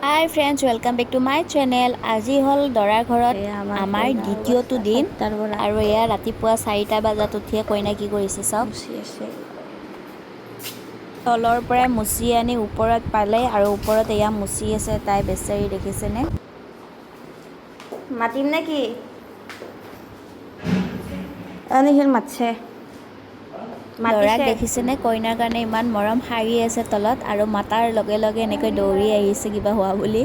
High friends, welcome back to my channel. আজি হ'ল দৰাৰ ঘৰত আমাৰ দ্বিতীয়টো দিন আৰু এয়া ৰাতিপুৱা 4টা বজাত উঠিয়ে কইনা কি কৰিছে চাওক। তলৰ পৰাই মুচি আনি ওপৰত পালে আৰু ওপৰত এয়া মুচি আছে তাই বেচেৰি, দেখিছেনে? মাতিম নে কি? অনিখিল মাতছে। দৰাক দেখিছেনে? কইনাৰ কাৰণে ইমান মৰম সাৰি আছে তলত আৰু মাতাৰ লগে লগে এনেকৈ দৌৰি আহিছে কিবা হোৱা বুলি।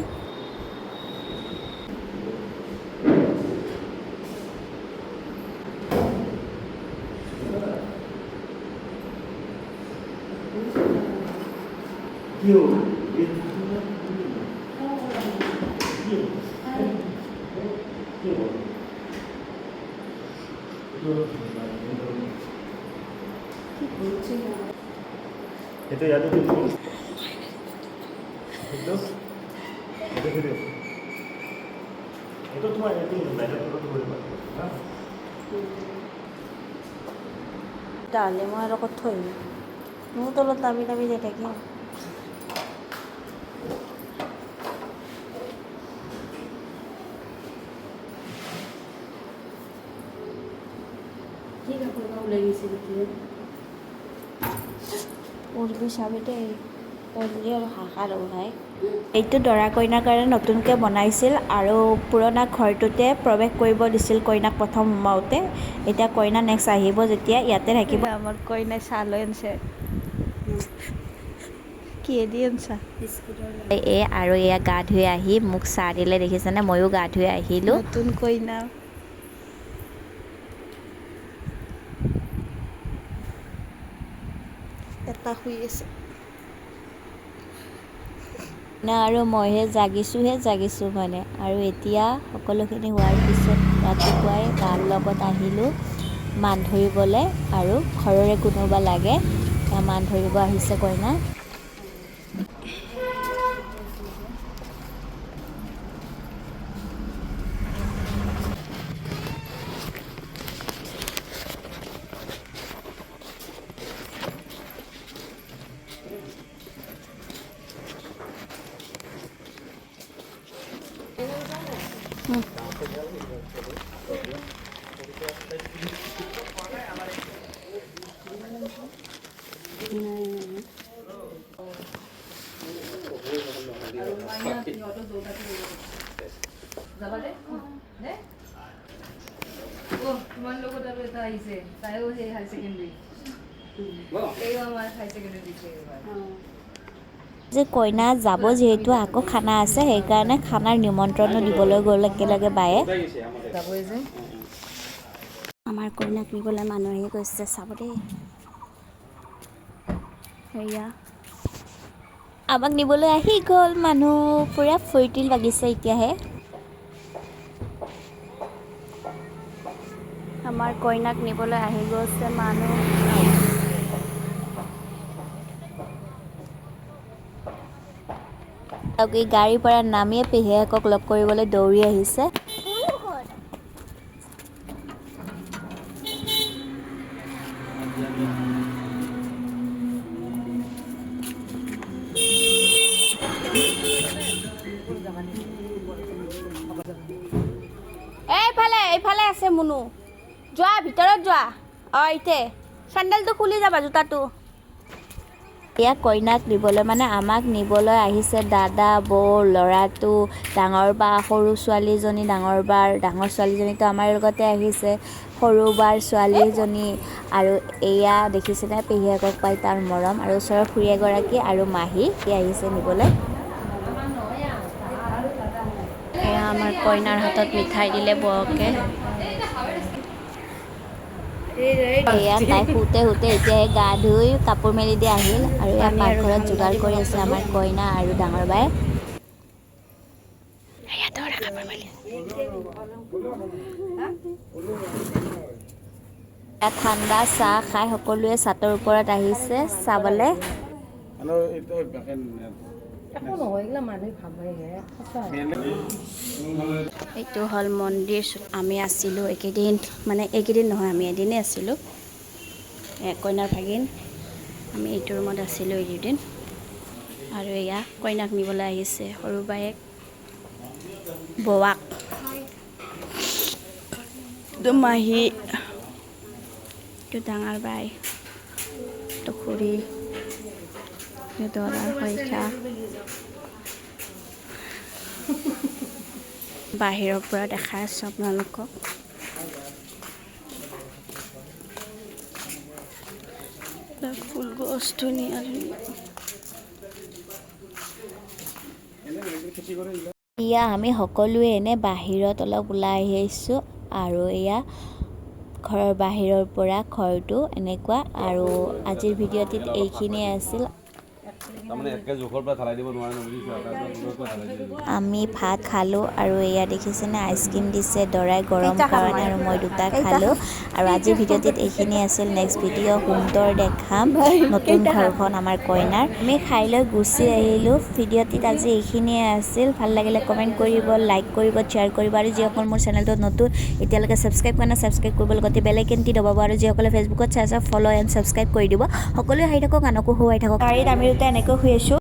itu ya tuh itu itu cuma itu banyak terus berubah. তাহলে মই আৰু ক'ত থৈ মোৰ তলত দাবি দাবি যাই থাকিম। কি কাপোৰ ওলাই গৈছে এতিয়া উৰ্বি চাবি দেই উৰ্বি আৰু হাহাকাৰ ভাই। এইটো দৰা কইনাৰ কাৰণে নতুনকৈ বনাইছিল আৰু পুৰণা ঘৰটোতে প্ৰৱেশ কৰিব দিছিল কইনাক প্ৰথম সোমাওঁতে। এতিয়া কইনা নেক্সট আহিব যেতিয়া ইয়াতে থাকিব। আমাৰ কইনাই চাহ লৈ আনছে কিহেদি আনছা? আৰু এয়া গা ধুই আহি মোক চাহ দিলে, দেখিছেনে? ময়ো গা ধুই আহিলোঁ। নতুন কইনা এটা শুই আছে। না আৰু মইহে জাগিছোঁ মানে। আৰু এতিয়া সকলোখিনি হোৱাৰ পিছত ৰাতিপুৱাই বাৰ লগত আহিলোঁ মান ধৰিবলৈ আৰু ঘৰৰে কোনোবা লাগে মান ধৰিব আহিছে কইনা। তোমার লোক এটা আইছে তাইও সেই হাই সেকেন্ডারি এই আমার হাই সেকেন্ডারি দিছে এবার যে কইনা যাব যিহেতু আকৌ খানা আছে, সেইকাৰণে খানাৰ নিমন্ত্ৰণো দিবলৈ গ'ল একেলগে বায়ে। যাবই যে আমাৰ কইনাক নিবলৈ মানুহ আহি গৈছে, চাব দেই। সেয়া আমাক নিবলৈ আহি গ'ল মানুহ, পুৰা ফূৰ্তি লাগিছে এতিয়াহে। আমাৰ কইনাক নিবলৈ আহি গৈছে মানুহ। গাড়ীৰ পৰা নামিয়ে পেহীয়েকক লগ কৰিবলৈ দৌৰি আহিছে। এইফালে আছে মুনু, যোৱা ভিতৰত যোৱা। ইতে চেণ্ডেলটো খুলি যাবা, জোতাটো। এয়া কইনাক নিবলৈ মানে আমাক নিবলৈ আহিছে দাদা, বৌ, ল'ৰাটো, ডাঙৰ বা, সৰু ছোৱালীজনী, ডাঙৰ ছোৱালীজনীতো আমাৰ লগতে আহিছে, সৰু বাৰ ছোৱালীজনী। আৰু এয়া দেখিছেনে পেহীয়েকক পাই তাৰ মৰম, আৰু ওচৰৰ খুৰী এগৰাকী আৰু মাহী আহিছে নিবলৈ। এয়া আমাৰ কইনাৰ হাতত মিঠাই দিলে বৌকে। এয়া তাই শুতে এতিয়াহে গা ধুই কাপোৰ মেলি দি আহিল আৰু এয়া পাকঘৰত যোগাৰ কৰি আছে আমাৰ কইনা আৰু ডাঙৰ বাই। ঠাণ্ডা চাহ খাই সকলোৱে ছাতৰ ওপৰত আহিছে চাবলৈ। এইটো হ'ল মন্দিৰ। আমি আছিলোঁ এইকেইদিন, মানে এইকেইদিন নহয়, আমি এদিনেই আছিলোঁ। কইনাৰ ভাগিন আমি এইটো ৰুমত আছিলোঁ এইকেইদিন। আৰু এয়া কইনাক নিবলৈ আহিছে সৰু বায়েক বৌৱাক তো মাহী তো ডাঙৰ বাই তো খুৰী তো দৰাৰ শইকীয়া বাহিৰৰ পৰা দেখাই আছোঁ আপোনালোকক ফুল গছ ধুনীয়া ধুনীয়া এয়া আমি সকলোৱে এনে বাহিৰত অলপ ওলাই আহিছোঁ আৰু এয়া ঘৰৰ বাহিৰৰ পৰা ঘৰটো এনেকুৱা আৰু আজিৰ ভিডিঅ'টিত এইখিনিয়ে আছিল আমি ভাত খালোঁ আৰু এয়া দেখিছেনে আইচক্ৰীম দিছে দৰাই গৰম কাৰণে আৰু মই দুটা খালোঁ আৰু আজিৰ ভিডিঅ'টিত এইখিনি আছিল নেক্সট ভিডিঅ' সুন্দৰ দেখাম নতুন ঘৰখন আমাৰ কইনাৰ আমি খাই লৈ গুচি আহিলোঁ ভিডিঅ'টিত আজি এইখিনিয়ে আছিল ভাল লাগিলে কমেণ্ট কৰিব লাইক কৰিব শ্বেয়াৰ কৰিব আৰু যিসকল মোৰ চেনেলটোত নতুন এতিয়ালৈকে ছাবস্ক্ৰাইব কৰা নাই ছাবস্ক্ৰাইব কৰিব লগতে বেল আইকনটি দবাব আৰু যিসকলে ফেচবুকত চাই আছে ফ'ল' এণ্ড ছাবস্ক্ৰাইব কৰি দিব সকলোৱে আহি থাকক আনকো শুৱাই থাকক গাড়ীত আমি দুটা এনেকৈ শুই আছোঁ